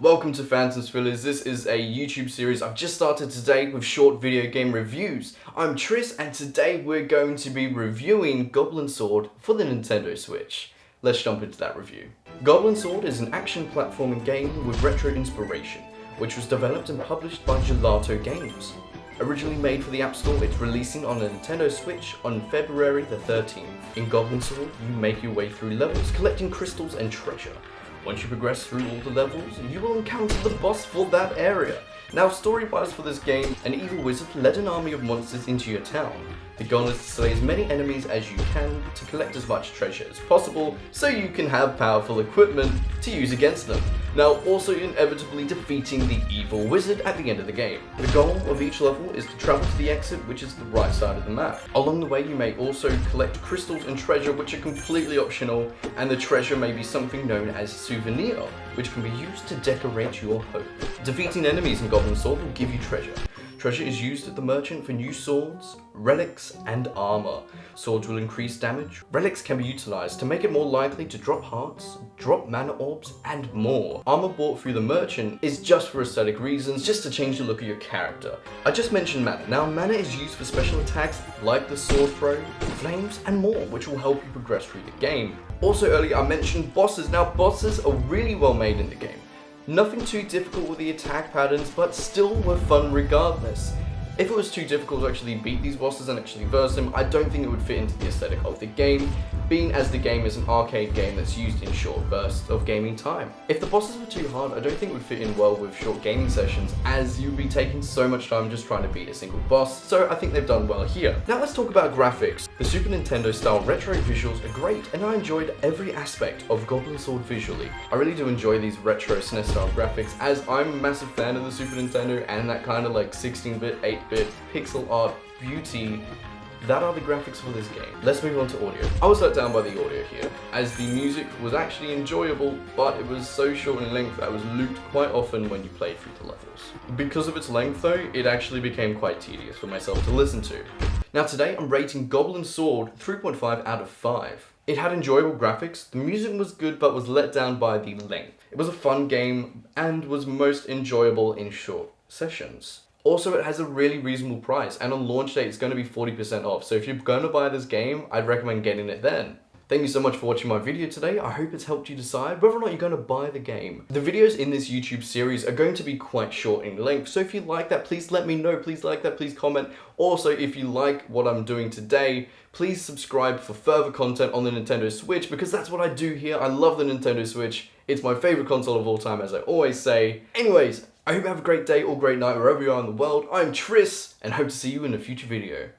Welcome to Phantom's Fillers. This is a YouTube series I've just started today with short video game reviews. I'm Tris and today we're going to be reviewing Goblin Sword for the Nintendo Switch. Let's jump into that review. Goblin Sword is an action platforming game with retro inspiration, which was developed and published by Gelato Games. Originally made for the App Store, it's releasing on the Nintendo Switch on February the 13th. In Goblin Sword, you make your way through levels, collecting crystals and treasure. Once you progress through all the levels, you will encounter the boss for that area. Now, story-wise for this game, an evil wizard led an army of monsters into your town. The goal is to slay as many enemies as you can to collect as much treasure as possible, so you can have powerful equipment to use against them. Now, also inevitably defeating the evil wizard at the end of the game. The goal of each level is to travel to the exit, which is the right side of the map. Along the way, you may also collect crystals and treasure, which are completely optional, and the treasure may be something known as souvenir, which can be used to decorate your home. Defeating enemies in Goblin Sword will give you treasure. Treasure is used at the merchant for new swords, relics, and armor. Swords will increase damage. Relics can be utilized to make it more likely to drop hearts, drop mana orbs, and more. Armor bought through the merchant is just for aesthetic reasons, just to change the look of your character. I just mentioned mana. Now, mana is used for special attacks like the sword throw, flames, and more, which will help you progress through the game. Also earlier I mentioned bosses. Now, bosses are really well made in the game. Nothing too difficult with the attack patterns, but still were fun regardless. If it was too difficult to actually beat these bosses and actually verse them, I don't think it would fit into the aesthetic of the game, being as the game is an arcade game that's used in short bursts of gaming time. If the bosses were too hard, I don't think it would fit in well with short gaming sessions, as you'd be taking so much time just trying to beat a single boss, so I think they've done well here. Now let's talk about graphics. The Super Nintendo style retro visuals are great, and I enjoyed every aspect of Goblin Sword visually. I really do enjoy these retro SNES style graphics, as I'm a massive fan of the Super Nintendo and that kind of like 16-bit, 8-bit pixel art beauty. That are the graphics for this game. Let's move on to audio. I was let down by the audio here, as the music was actually enjoyable, but it was so short in length that it was looped quite often when you played through the levels. Because of its length though, it actually became quite tedious for myself to listen to. Now today I'm rating Goblin Sword 3.5 out of 5. It had enjoyable graphics, the music was good but was let down by the length. It was a fun game and was most enjoyable in short sessions. Also, it has a really reasonable price, and on launch day it's going to be 40% off, so if you're going to buy this game, I'd recommend getting it then. Thank you so much for watching my video today. I hope it's helped you decide whether or not you're going to buy the game. The videos in this YouTube series are going to be quite short in length, so if you like that, please let me know. Please like that, please comment. Also, if you like what I'm doing today, please subscribe for further content on the Nintendo Switch, because that's what I do here. I love the Nintendo Switch. It's my favorite console of all time, as I always say. Anyways, I hope you have a great day or great night wherever you are in the world. I'm Tris, and hope to see you in a future video.